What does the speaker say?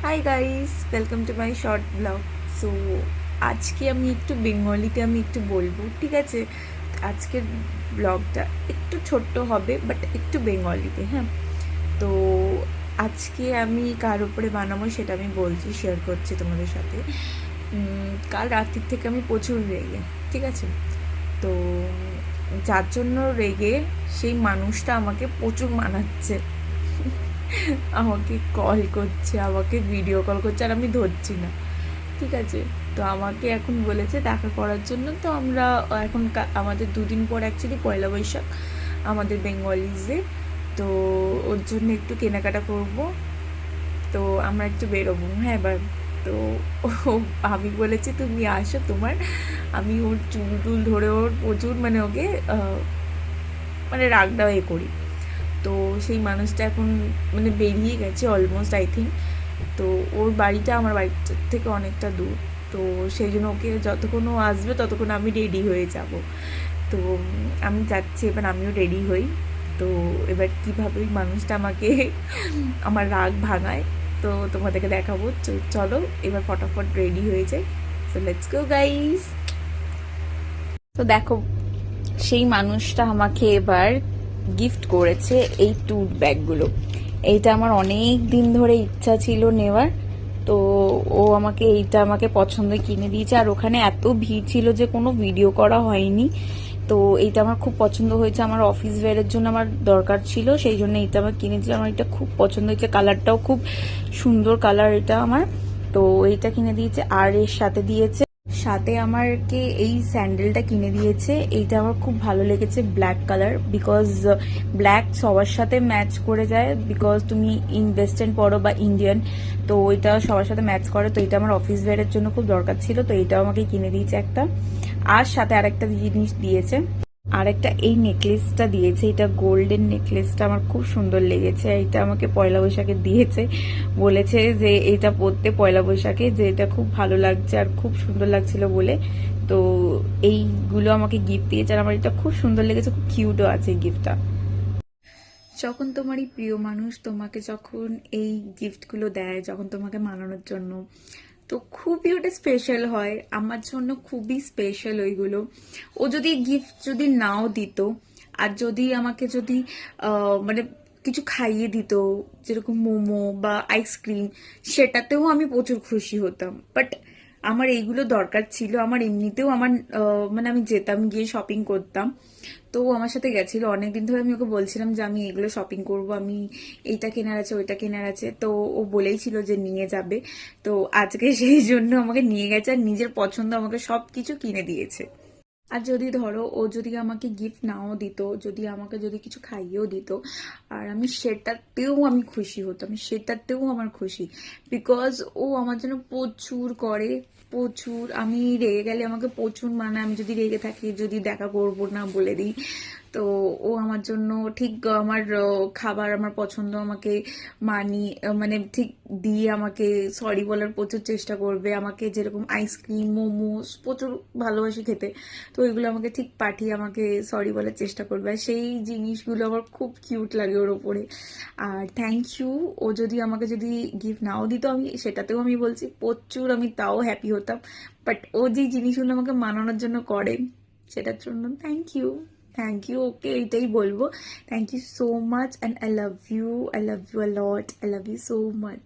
Hi guys, welcome to my short blog. So আজকে আমি একটু বেঙ্গলিতে বলবো, ঠিক আছে? আজকের ব্লগটা একটু ছোট্ট হবে, বাট একটু বেঙ্গলিতে, হ্যাঁ। তো আজকে আমি কার উপরে বানাবো সেটা আমি বলছি, শেয়ার করছি তোমাদের সাথে। কাল রাত্রির থেকে আমি প্রচুর রেগে, ঠিক আছে? তো যার জন্য রেগে সেই মানুষটা আমাকে প্রচুর মানাচ্ছে, আমাকে কল করছে, আমাকে ভিডিও কল করছে, আর আমি ধরছি না, ঠিক আছে? তো আমাকে এখন বলেছে দেখা করার জন্য। তো আমরা এখন আমাদের দুদিন পর অ্যাকচুয়ালি পয়লা বৈশাখ আমাদের বেঙ্গলিজে। তো ওর জন্য একটু কেনাকাটা করব। তো আমরা একটু বেরোবো, হ্যাঁ এবার। তো আমি বলেছি তুমি আসো, তোমার আমি ওর চুল টুল ধরে ওর প্রচুর মানে ওকে মানে রাগটাও করি। তো সেই মানুষটা এখন মানে বেরিয়ে গেছে অলমোস্ট, আই থিঙ্ক। তো ওর বাড়িটা আমার বাড়ির থেকে অনেকটা দূর। তো সেই জন্য ওকে যতক্ষণ ও আসবে ততক্ষণ আমি রেডি হয়ে যাব। তো আমি যাচ্ছি, এবার আমিও রেডি হই। তো এবার কীভাবে ওই মানুষটা আমাকে আমার রাগ ভাঙায় তো তোমাদেরকে দেখাবো। চলো এবার ফটাফট রেডি হয়ে যাই। So let's go guys. তো দেখো, সেই মানুষটা আমাকে এবার গিফট করেছে এই টুট ব্যাগগুলো। এইটা আমার অনেক দিন ধরে ইচ্ছা ছিল নেওয়ার। তো ও আমাকে পছন্দ কিনে দিয়েছে, আর ওখানে এত ভিড় ছিল যে কোনো ভিডিও করা হয়নি। তো এইটা আমার খুব পছন্দ হয়েছে, আমার অফিস ওয়্যারের জন্য আমার দরকার ছিল, সেই জন্য এটা আমার কিনেছি। আমার এটা খুব পছন্দ হয়েছে, কালারটাও খুব সুন্দর কালার এটা আমার। তো এইটা কিনে দিয়েছে, আর এর সাথে আমাকে এই স্যান্ডেলটা কিনে দিয়েছে। এইটা আমার খুব ভালো লেগেছে, ব্ল্যাক কালার, বিকজ ব্ল্যাক সবার সাথে ম্যাচ করে যায়, বিকজ তুমি ওয়েস্টার্ন পরো বা ইন্ডিয়ান, তো এটা সবার সাথে ম্যাচ করে। তো এটা আমার অফিস ওয়্যারের জন্য খুব দরকার ছিল, তো এটাও আমাকে কিনে দিয়েছে একটা। আর সাথে আরেকটা জিনিস দিয়েছে, আর একটা এই নেকলেসটা দিয়েছে। এটা গোল্ডেন নেকলেসটা আমার খুব সুন্দর লেগেছে। এটা আমাকে পয়লা বৈশাখে দিয়েছে, বলেছে যে এটা পরতে পয়লা বৈশাখে, যে এটা খুব ভালো লাগছে আর খুব সুন্দর লাগছিল বলে। তো এইগুলো আমাকে গিফট দিয়েছে, আর আমার এটা খুব সুন্দর লেগেছে, খুব কিউটও আছে গিফটটা। যখন তোমার এই প্রিয় মানুষ তোমাকে যখন এই গিফটগুলো দেয়, যখন তোমাকে মানানোর জন্য, তো খুবই ওটা স্পেশাল হয়। আমার জন্য খুবই স্পেশাল ওইগুলো। ও যদি গিফট যদি নাও দিত, আর যদি আমাকে যদি মানে কিছু খাইয়ে দিত, যেরকম মোমো বা আইসক্রিম, সেটাতেও আমি প্রচুর খুশি হতাম। বাট আমার এইগুলো দরকার ছিল, আমার এমনিতেও আমার মানে আমি যেতাম, গিয়ে শপিং করতাম। তো ও আমার সাথে গেছিল অনেকদিন ধরে, আমি ওকে বলছিলাম যে আমি এগুলো শপিং করব, আমি এইটা কেনার আছে, ওইটা কেনার আছে। তো ও বলেই ছিল যে নিয়ে যাবে। তো আজকে সেই জন্য আমাকে নিয়ে গেছে, আর নিজের পছন্দ আমাকে সব কিছু কিনে দিয়েছে। আর যদি ধরো ও যদি আমাকে গিফট নাও দিত, যদি কিছু খাইয়েও দিত, আর আমি সেটাতেও আমি খুশি হতাম, সেটাতেও আমার খুশি। বিকজ ও আমার জন্য প্রচুর করে, প্রচুর। আমি রেগে গেলে আমাকে প্রচুর মানে, আমি যদি রেগে থাকি, যদি দেখা করবো না বলে দিই, তো ও আমার জন্য ঠিক আমার খাবার আমার পছন্দ আমাকে মানি মানে ঠিক দিয়ে আমাকে সরি বলার প্রচুর চেষ্টা করবে। আমাকে যেরকম আইসক্রিম মোমোস প্রচুর ভালোবাসি খেতে, তো ওইগুলো আমাকে ঠিক পাঠিয়ে আমাকে সরি বলার চেষ্টা করবে। আর সেই জিনিসগুলো আমার খুব কিউট লাগে ওর ওপরে। আর থ্যাংক ইউ। ও যদি গিফট নাও দিত, আমি সেটাতেও আমি বলছি প্রচুর, আমি তাও হ্যাপি হতাম। বাট ও যে জিনিসগুলো আমাকে মানানোর জন্য করে, সেটার জন্য thank you. Thank you, okay এইটাই বলবো। Thank you so much, and I love you, I love you a lot, I love you so much.